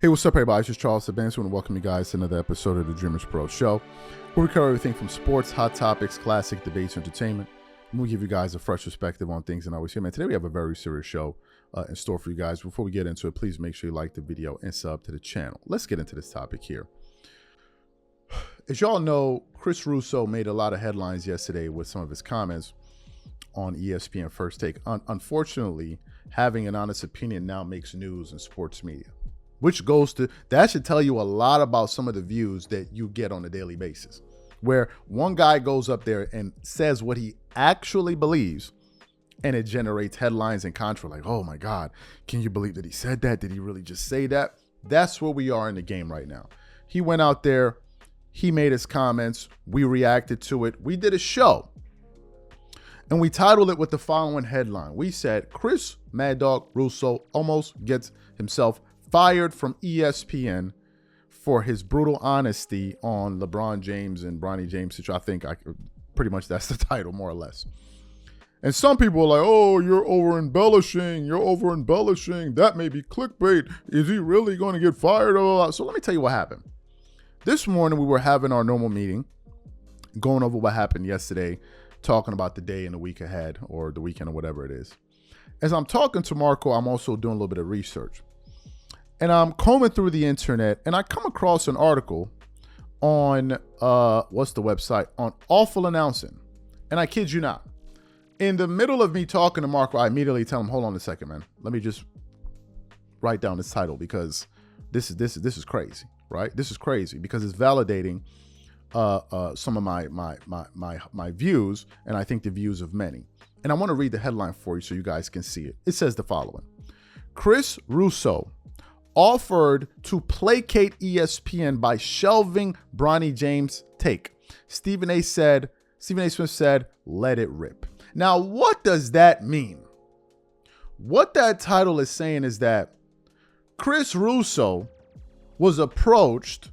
Hey, what's up, everybody? It's just Charles Sabans. I want to welcome you guys to another episode of the DREAMERSPRO show, where we cover everything from sports, hot topics, classic debates, entertainment, and we give you guys a fresh perspective on things. And I always say, man, today we have a very serious show in store for you guys. Before we get into it, please make sure you like the video and sub to the channel. Let's get into this topic here. As y'all know, Chris Russo made a lot of headlines yesterday with some of his comments on ESPN First Take. Unfortunately, having an honest opinion now makes news in sports media, which goes to, that should tell you a lot about some of the views that you get on a daily basis, where one guy goes up there and says what he actually believes, and it generates headlines and contra, like, oh my God, can you believe that he said that? Did he really just say that? That's where we are in the game right now. He went out there, he made his comments, we reacted to it, we did a show, and we titled it with the following headline. We said, Chris Mad Dog Russo almost gets himself fired from ESPN for his brutal honesty on LeBron James and Bronny James, which I think pretty much that's the title, more or less. And some people are like, oh, you're over embellishing. That may be clickbait. Is he really going to get fired? So let me tell you what happened. This morning we were having our normal meeting, going over what happened yesterday, talking about the day and the week ahead, or the weekend, or whatever it is. As I'm talking to Marco, I'm also doing a little bit of research. And I'm combing through the internet, and I come across an article on, what's the website? On Awful Announcing. And I kid you not. In the middle of me talking to Marco, I immediately tell him, hold on a second, man. Let me just write down this title, because this is crazy, right? This is crazy because it's validating some of my views, and I think the views of many. And I want to read the headline for you so you guys can see it. It says the following. Chris Russo offered to placate ESPN by shelving Bronny James' take. Stephen A. Smith said, let it rip. Now, what does that mean? What that title is saying is that Chris Russo was approached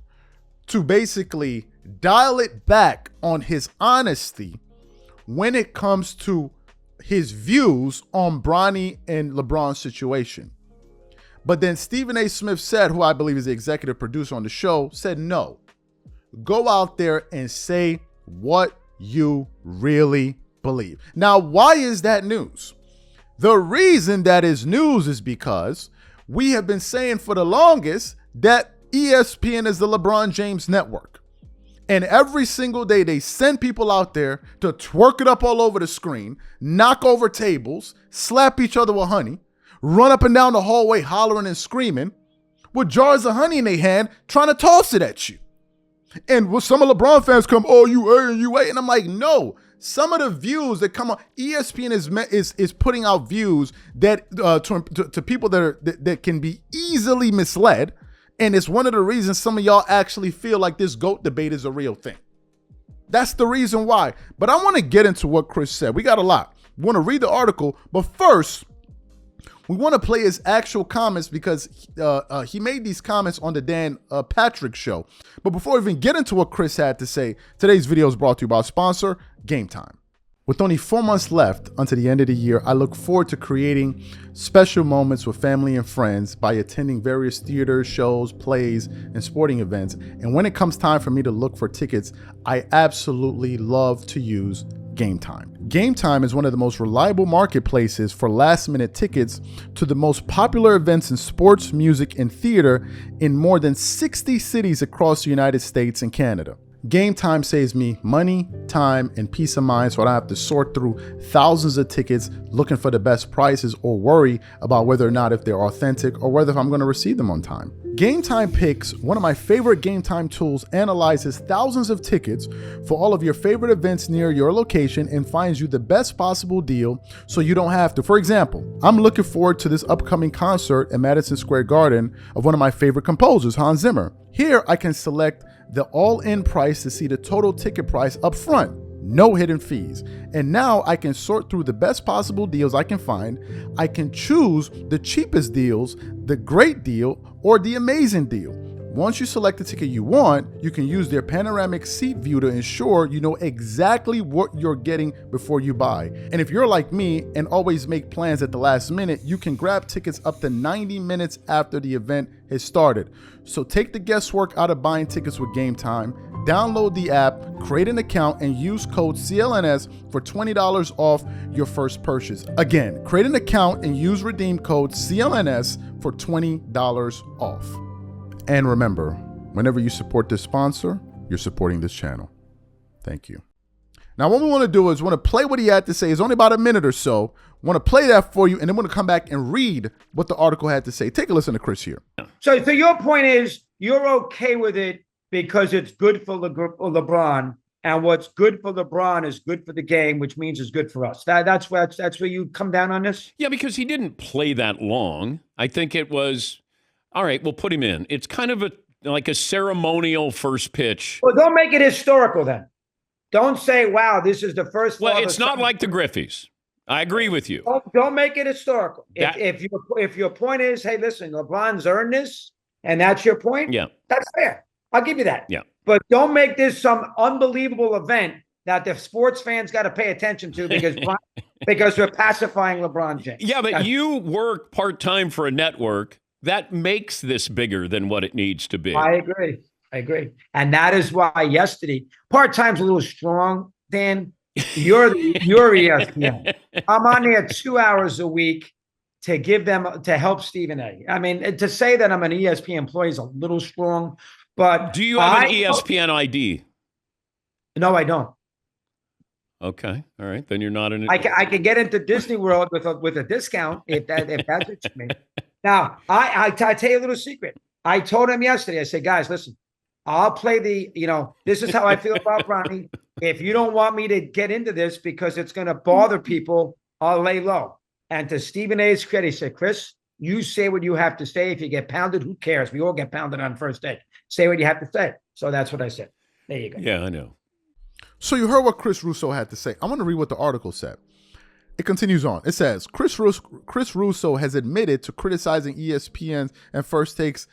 to basically dial it back on his honesty when it comes to his views on Bronny and LeBron's situation. But then Stephen A. Smith said, who I believe is the executive producer on the show, said, no, go out there and say what you really believe. Now, why is that news? The reason that is news is because we have been saying for the longest that ESPN is the LeBron James network. And every single day they send people out there to twerk it up all over the screen, knock over tables, slap each other with honey, run up and down the hallway hollering and screaming with jars of honey in their hand, trying to toss it at you. And with some of LeBron fans come, oh, you A and you A. And I'm like, no, some of the views that come on, ESPN is putting out views that to people that can be easily misled. And it's one of the reasons some of y'all actually feel like this GOAT debate is a real thing. That's the reason why. But I want to get into what Chris said. We got a lot. We want to read the article, but first, we want to play his actual comments because he made these comments on the Dan Patrick show. But before we even get into what Chris had to say, today's video is brought to you by our sponsor, Game Time. With only 4 months left until the end of the year, I look forward to creating special moments with family and friends by attending various theaters, shows, plays, and sporting events. And when it comes time for me to look for tickets, I absolutely love to use Game Time. Game Time is one of the most reliable marketplaces for last-minute tickets to the most popular events in sports, music, and theater in more than 60 cities across the United States and Canada. Game Time saves me money, time, and peace of mind, so I don't have to sort through thousands of tickets looking for the best prices or worry about whether or not if they're authentic or whether I'm going to receive them on time. Game Time Picks, one of my favorite Game Time tools, analyzes thousands of tickets for all of your favorite events near your location and finds you the best possible deal so you don't have to. For example, I'm looking forward to this upcoming concert at Madison Square Garden of one of my favorite composers, Hans Zimmer. Here I can select the all-in price to see the total ticket price up front. No hidden fees. And now I can sort through the best possible deals I can find. I can choose the cheapest deals, the great deal, or the amazing deal. Once you select the ticket you want, you can use their panoramic seat view to ensure you know exactly what you're getting before you buy. And if you're like me and always make plans at the last minute, you can grab tickets up to 90 minutes after the event has started. So take the guesswork out of buying tickets with Game Time. Download the app, create an account, and use code CLNS for $20 off your first purchase. Again, create an account and use redeem code CLNS for $20 off. And remember, whenever you support this sponsor, you're supporting this channel. Thank you. Now, what we want to do is want to play what he had to say. It's only about a minute or so. Want to play that for you, and then want to come back and read what the article had to say. Take a listen to Chris here. So your point is you're okay with it because it's good for LeBron, and what's good for LeBron is good for the game, which means it's good for us. That's where you come down on this? Yeah, because he didn't play that long. I think it was, all right, we'll put him in. It's kind of like a ceremonial first pitch. Well, don't make it historical then. Don't say, wow, this is the first. Well, it's not like the Griffeys. I agree with you. Don't make it historical. If your point is, hey, listen, LeBron's earned this, and that's your point, yeah, that's fair. I'll give you that. Yeah. But don't make this some unbelievable event that the sports fans got to pay attention to because we're pacifying LeBron James. Yeah, but you work part-time for a network. That makes this bigger than what it needs to be. I agree. And that is why yesterday, part-time's a little strong, Dan. You're ESPN. I'm on there 2 hours a week to help Stephen A. I mean, to say that I'm an ESPN employee is a little strong, but do you have an ESPN ID? No, I don't. Okay, all right. Then you're not an. I can get into Disney World with a discount if that's what you mean. Now, I tell you a little secret. I told him yesterday. I said, guys, listen. I'll play this is how I feel about Bronny. If you don't want me to get into this because it's going to bother people, I'll lay low. And to Stephen A's credit, he said, Chris, you say what you have to say. If you get pounded, who cares? We all get pounded on first day. Say what you have to say. So that's what I said. There you go. Yeah, I know. So you heard what Chris Russo had to say. I want to read what the article said. It continues on. It says, Chris Russo has admitted to criticizing ESPN and First Take's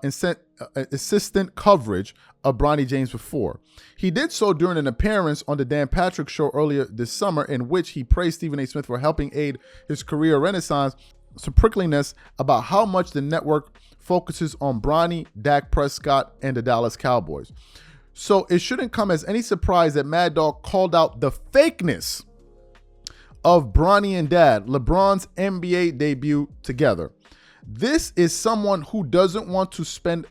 insistent coverage of Bronny James before. He did so during an appearance on the Dan Patrick Show earlier this summer, in which he praised Stephen A. Smith for helping aid his career renaissance. Some prickliness about how much the network focuses on Bronny, Dak Prescott, and the Dallas Cowboys. So it shouldn't come as any surprise that Mad Dog called out the fakeness of Bronny and Dad, LeBron's NBA debut together. This is someone who doesn't want to spend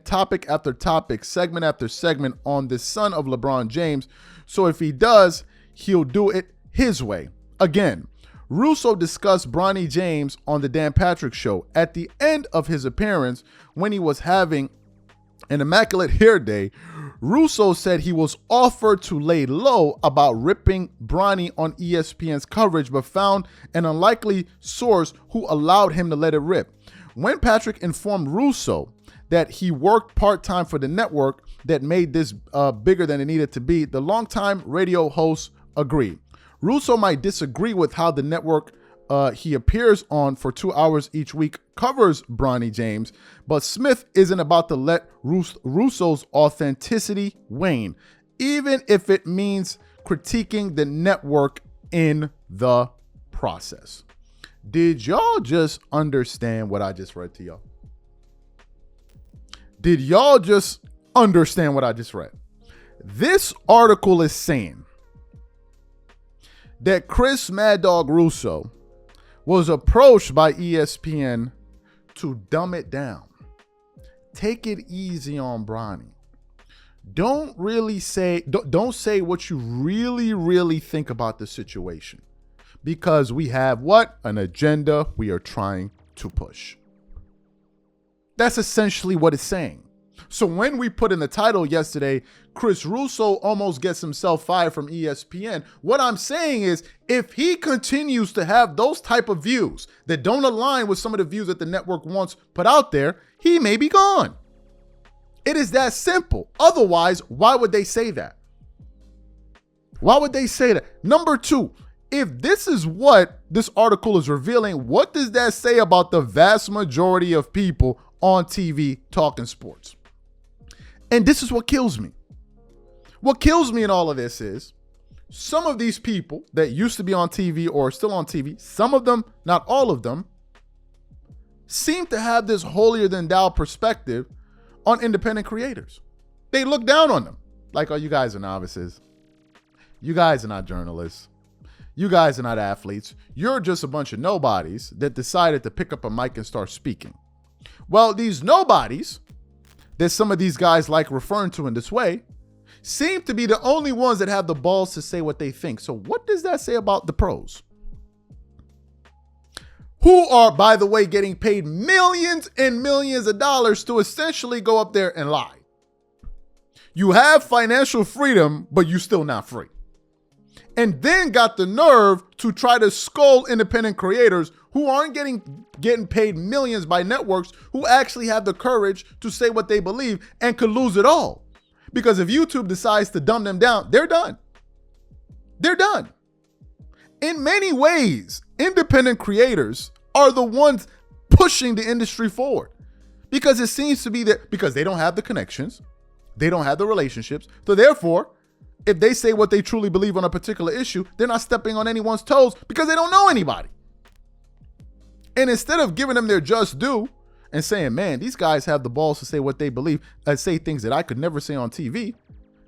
topic after topic, segment after segment on the son of LeBron James. So if he does, he'll do it his way. Again, Russo discussed Bronny James on the Dan Patrick Show at the end of his appearance when he was having an immaculate hair day. Russo said he was offered to lay low about ripping Bronny on ESPN's coverage, but found an unlikely source who allowed him to let it rip. When Patrick informed Russo that he worked part-time for the network that made this bigger than it needed to be, the longtime radio host agreed. Russo might disagree with how the network he appears on for 2 hours each week covers Bronny James, but Smith isn't about to let Russo's authenticity wane, even if it means critiquing the network in the process. Did y'all just understand what I just read to y'all? Did y'all just understand what I just read? This article is saying that Chris Mad Dog Russo was approached by ESPN to dumb it down. Take it easy on Bronny. Don't say what you really think about the situation, because we have what? An agenda we are trying to push. That's essentially what it's saying. So when we put in the title yesterday, Chris Russo almost gets himself fired from ESPN, what I'm saying is, if he continues to have those type of views that don't align with some of the views that the network wants put out there, he may be gone. It is that simple. Otherwise, why would they say that? Why would they say that? Number two, if this is what this article is revealing, what does that say about the vast majority of people on TV talking sports. And this is what kills me. What kills me in all of this is some of these people that used to be on TV or are still on TV, some of them, not all of them, seem to have this holier than thou perspective on independent creators. They look down on them like, oh, you guys are novices. You guys are not journalists. You guys are not athletes. You're just a bunch of nobodies that decided to pick up a mic and start speaking. Well, these nobodies that some of these guys like referring to in this way seem to be the only ones that have the balls to say what they think. So what does that say about the pros? Who are, by the way, getting paid millions and millions of dollars to essentially go up there and lie. You have financial freedom, but you're still not free. And then got the nerve to try to scold independent creators who aren't getting paid millions by networks, who actually have the courage to say what they believe and could lose it all. Because if YouTube decides to dumb them down, they're done. They're done. In many ways, independent creators are the ones pushing the industry forward, because it seems to be that because they don't have the connections, they don't have the relationships. So therefore, if they say what they truly believe on a particular issue, they're not stepping on anyone's toes because they don't know anybody. And instead of giving them their just due and saying, man, these guys have the balls to say what they believe and say things that I could never say on TV,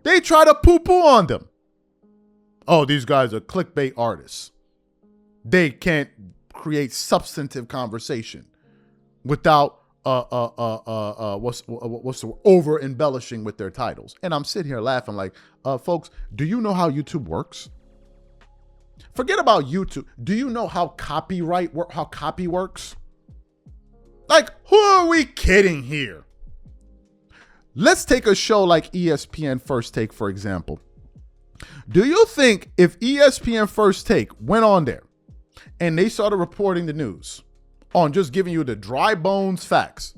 they try to poo-poo on them. Oh, these guys are clickbait artists. They can't create substantive conversation without over embellishing with their titles. And I'm sitting here laughing like, folks, do you know how YouTube works? Forget about YouTube. Do you know how copy works? Like, who are we kidding here? Let's take a show like ESPN First Take, for example. Do you think if ESPN First Take went on there and they started reporting the news on just giving you the dry bones facts,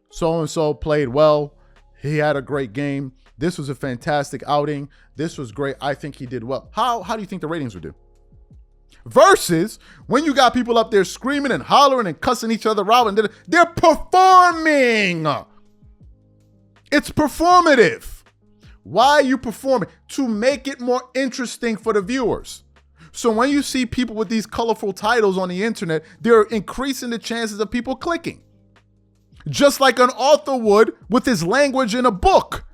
so-and-so played well, he had a great game, this was a fantastic outing, this was great, I think he did well, how do you think the ratings would do? Versus when you got people up there screaming and hollering and cussing each other out, and they're performing. It's performative. Why are you performing? To make it more interesting for the viewers. So when you see people with these colorful titles on the internet, they're increasing the chances of people clicking. Just like an author would with his language in a book.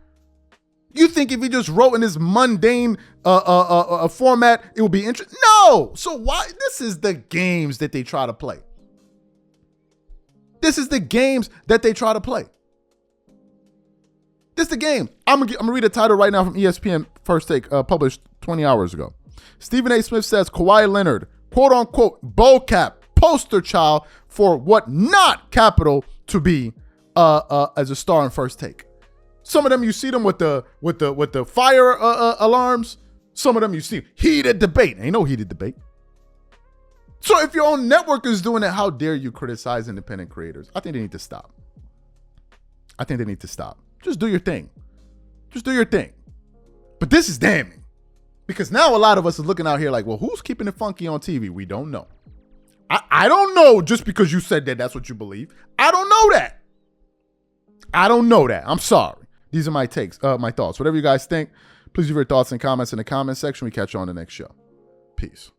You think if he just wrote in this mundane format, it would be interesting? No! So why? This is the games that they try to play. This is the games that they try to play. This is the game. I'm gonna read a title right now from ESPN First Take, published 20 hours ago. Stephen A. Smith says Kawhi Leonard, quote unquote, BoCap, poster child for what not capital to be as a star in First Take. Some of them you see them with the fire alarms. Some of them you see heated debate. Ain't no heated debate. So if your own network is doing it, how dare you criticize independent creators? I think they need to stop. Just do your thing. Just do your thing. But this is damning. Because now a lot of us are looking out here like, well, who's keeping it funky on TV? We don't know. I don't know just because you said that that's what you believe. I don't know that. I'm sorry. These are my takes, my thoughts. Whatever you guys think, please leave your thoughts and comments in the comment section. We catch you on the next show. Peace.